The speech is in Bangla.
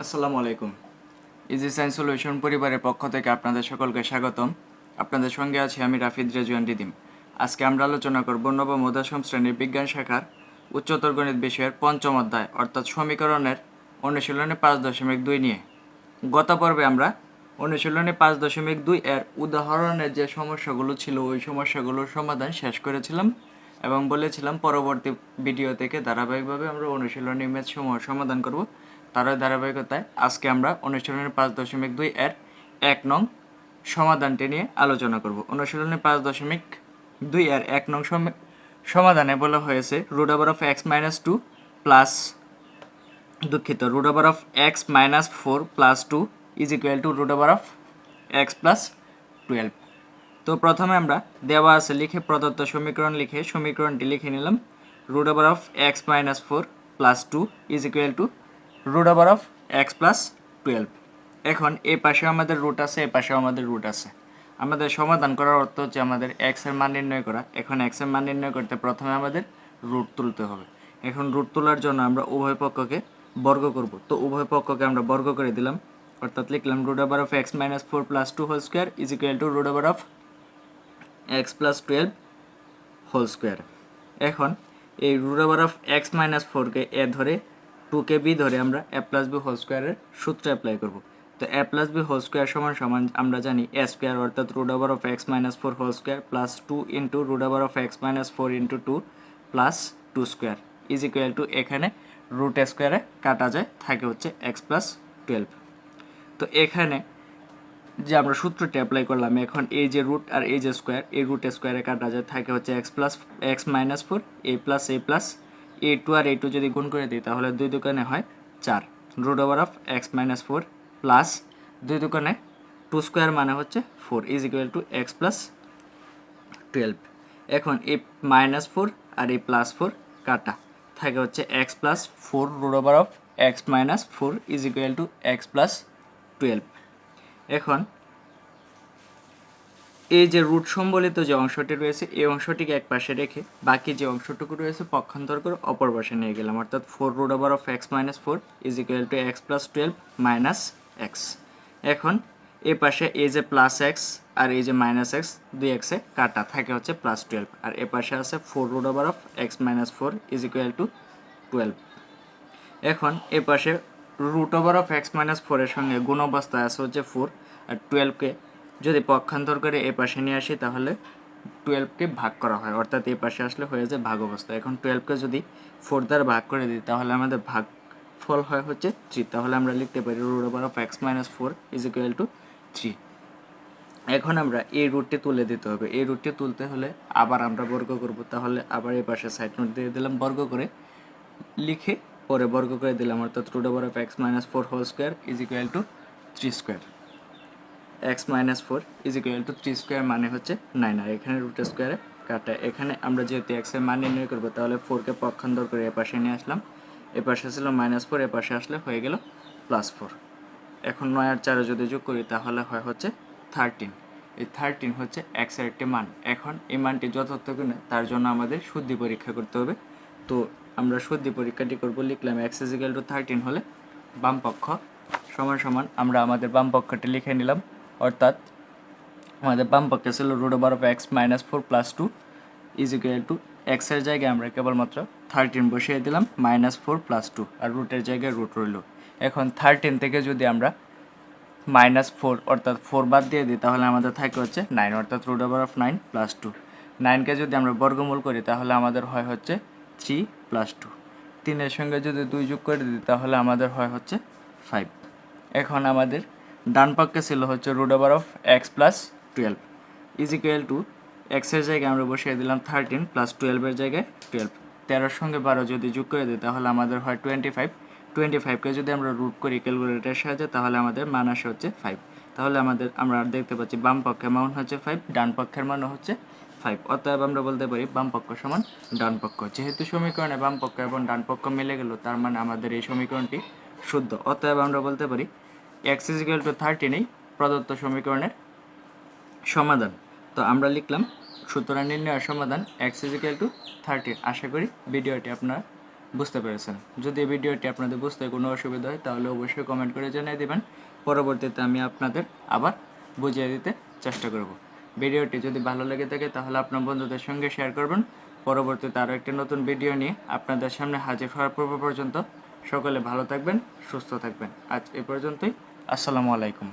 আসসালামু আলাইকুম। ইজি সায়েন্স সলিউশন পরিবারের পক্ষ থেকে আপনাদের সকলকে স্বাগতম। আপনাদের সঙ্গে আছি আমি রাফিদ রেজওয়ান রিদিম। আজকে আমরা আলোচনা করব নবম ও দশম শ্রেণীর বিজ্ঞান শাখার উচ্চতর গণিত বিষয়ের পঞ্চম অধ্যায় অর্থাৎ সমীকরণের অনুশীলনী 5.2 নিয়ে। গত পর্বে আমরা অনুশীলনী 5.2 এর উদাহরণের যে সমস্যাগুলো ছিল ওই সমস্যাগুলোর সমাধান শেষ করেছিলাম এবং বলেছিলাম পরবর্তী ভিডিও থেকে ধারাবাহিকভাবে আমরা অনুশীলনী ম্যাথ সমূহ সমাধান করব। তার ধারাবাহিকতায় আজকে আমরা অনুশীলনী 5.2 এর 1 নং সমাধানটি নিয়ে আলোচনা করব। অনুশীলনী 5.2 এর 1 নং সমাধানে বলা হয়েছে root over of x-2 plus root over of x minus 4 plus 2 is equal to root over of x plus 12। তো প্রথমে আমরা দেওয়া আছে লিখে প্রদত্ত সমীকরণ লিখে সমীকরণটি লিখে নিলাম root over of x minus 4 plus 2 is equal to root over of x plus 12। এখন এই পাশে আমাদের রুট আছে এই পাশেও আমাদের রুট আছে। আমাদের সমাধান করার অর্থ হচ্ছে আমাদের x এর মান নির্ণয় করা। এখন x এর মান নির্ণয় করতে প্রথমে আমাদের রুট তুলতে হবে। এখন রুট তোলার জন্য আমরা উভয় পক্ষকে বর্গ করব। তো উভয় পক্ষকে আমরা বর্গ করে দিলাম, অর্থাৎ লিখলাম root over of x minus 4 plus 2 whole square is equal to root over of x plus 12 whole square। এখন এই root over of x minus 4 কে a ধরে 2 কে b ধরে আমরা a plus b whole square এর সূত্র অ্যাপ্লাই করব। তো a plus b whole square সমান সমান আমরা জানি a square অর্থাৎ root over of x minus 4 whole square plus 2 into root over of x minus 4 into 2 plus 2 square is equal to এখানে রুট স্কোয়ারে কাটা যায় থাকে হচ্ছে x plus 12। তো এখানে যে আমরা সূত্রটি অ্যাপ্লাই করলাম, এখন এই যে রুট আর এই যে স্কোয়ার এই রুট স্কোয়ারে কাটা যায় থাকে হচ্ছে x minus 4 a টু আর a টু যদি গুণ করে দিই তাহলে দুই দোকানে হয় 4 root over of x minus 4 plus দুই দোকানে 2 স্কোয়ার মানে হচ্ছে 4 is equal to x plus 12। এখন এই মাইনাস 4 আর এই প্লাস 4 কাটা থাকে হচ্ছে x plus 4 root over of x minus 4 is equal to x plus 12। এখন এই যে রুট সম্বলিত যে অংশটি রয়েছে এই অংশটিকে এক পাশে রেখে বাকি যে অংশটুকু রয়েছে পক্ষান্তর করে অপর পাশে নিয়ে গেলাম, অর্থাৎ 4 root over of x minus 4 is equal to x plus 12 minus x। এখন এই পাশে এই যে প্লাস এক্স আর এই যে মাইনাস এক্স দুই এক্সে কাটা থাকে হচ্ছে প্লাস 12 আর এ পাশে আছে 4 root over of x minus 4 is equal to 12। এখন এ পাশে root over of x minus 4 এর সঙ্গে গুণ অবস্থায় আছে হচ্ছে 4 আর 12কে যদি পক্ষান্তর করে এ পাশে নিয়ে আসি তাহলে 12কে ভাগ করা হয়, অর্থাৎ এই পাশে আসলে হয়ে যায় ভাগ অবস্থা। এখন 12কে যদি 4 দ্বারা ভাগ করে দিই তাহলে আমাদের ভাগ ফল হয় হচ্ছে 3। তাহলে আমরা লিখতে পারি root over of x minus 4 is equal to 3। এখন আমরা এই রুটটি তুলে দিতে হবে। এই রুটটি তুলতে হলে আবার আমরা বর্গ করব, তাহলে আবার এই পাশে সাইড নোট দিয়ে দিলাম বর্গ করে লিখে পরে বর্গ করে দিলাম, অর্থাৎ root over of x minus 4 whole square is equal to 3 square. x minus 4 is equal to 3 square মানে হচ্ছে 9 আর এখানে রুট স্কোয়ারে কাটা। এখানে আমরা যেহেতু x এর মান নির্ণয় করবো তাহলে 4কে পক্ষান্তর করে এপাশে নিয়ে আসলাম, এপাশে ছিল -4 এপাশে আসলে হয়ে গেল +4। এখন 9 আর 4 যদি যোগ করি তাহলে হয় হচ্ছে 13। এই 13 হচ্ছে x এর একটি মান। এখন এই মানটি যথার্থ কিনা তার জন্য আমাদের শুদ্ধি পরীক্ষা করতে হবে। তো আমরা শুদ্ধি পরীক্ষাটি করব, লিখলাম x is equal to 13 হলে বাম পক্ষ সমান সমান আমরা আমাদের বাম পক্ষটি লিখে নিলাম, অর্থাৎ আমাদের বাম পক্ষে ছিল root over of x minus 4 plus 2 is equal to x এর জায়গায় আমরা কেবলমাত্র 13 বসিয়ে দিলাম -4 plus 2 আর রুটের জায়গায় রুট রইল। এখন 13 থেকে যদি আমরা -4 অর্থাৎ 4 বাদ দিয়ে দিই তাহলে আমাদের থাকে হচ্ছে 9, অর্থাৎ রুট ওভার অফ 9 plus 2। 9কে যদি আমরা বর্গমূল করি তাহলে আমাদের হয় হচ্ছে 3 plus 2। 3 এর সঙ্গে যদি 2 যোগ করে দিই তাহলে আমাদের হয় হচ্ছে 5। এখন আমাদের ডান পক্ষে ছিল হচ্ছে root over of x plus 12 is equal to x এর জায়গায় আমরা বসিয়ে দিলাম 13 প্লাস 12 এর জায়গায় 12। 13 সঙ্গে 12 যদি যোগ করে দিই তাহলে আমাদের হয় 25। 25কে যদি আমরা রুট করি ক্যালকুলেটরের সাহায্যে তাহলে আমাদের মান আসে হচ্ছে 5। তাহলে আমরা দেখতে পাচ্ছি বাম পক্ষের মান হচ্ছে 5, ডান পক্ষের মান হচ্ছে 5। অতএব আমরা বলতে পারি বাম পক্ষ সমান ডান পক্ষ। যেহেতু সমীকরণে বাম পক্ষ এবং ডান পক্ষ মিলে গেল তার মানে আমাদের এই সমীকরণটি শুদ্ধ। অতএব আমরা বলতে পারি x is equal to 13 প্রদত্ত সমীকরণের সমাধান। তো আমরা লিখলাম সুতরাং নির্ণয়ের সমাধান x is equal to 13। আশা করি ভিডিওটি আপনারা বুঝতে পেরেছেন। যদি এই ভিডিওটি আপনাদের বুঝতে কোনো অসুবিধা হয় তাহলে অবশ্যই কমেন্ট করে জানিয়ে দেবেন। পরবর্তীতে আমি আপনাদের আবার বুঝিয়ে দিতে চেষ্টা করব। ভিডিওটি যদি ভালো লেগে থাকে তাহলে আপনার বন্ধুদের সঙ্গে শেয়ার করবেন। পরবর্তীতে আরও একটি নতুন ভিডিও নিয়ে আপনাদের সামনে হাজির হওয়ার পূর্ব পর্যন্ত সকলে ভালো থাকবেন, সুস্থ থাকবেন। আজ এ পর্যন্তই। আসসালামু আলাইকুম।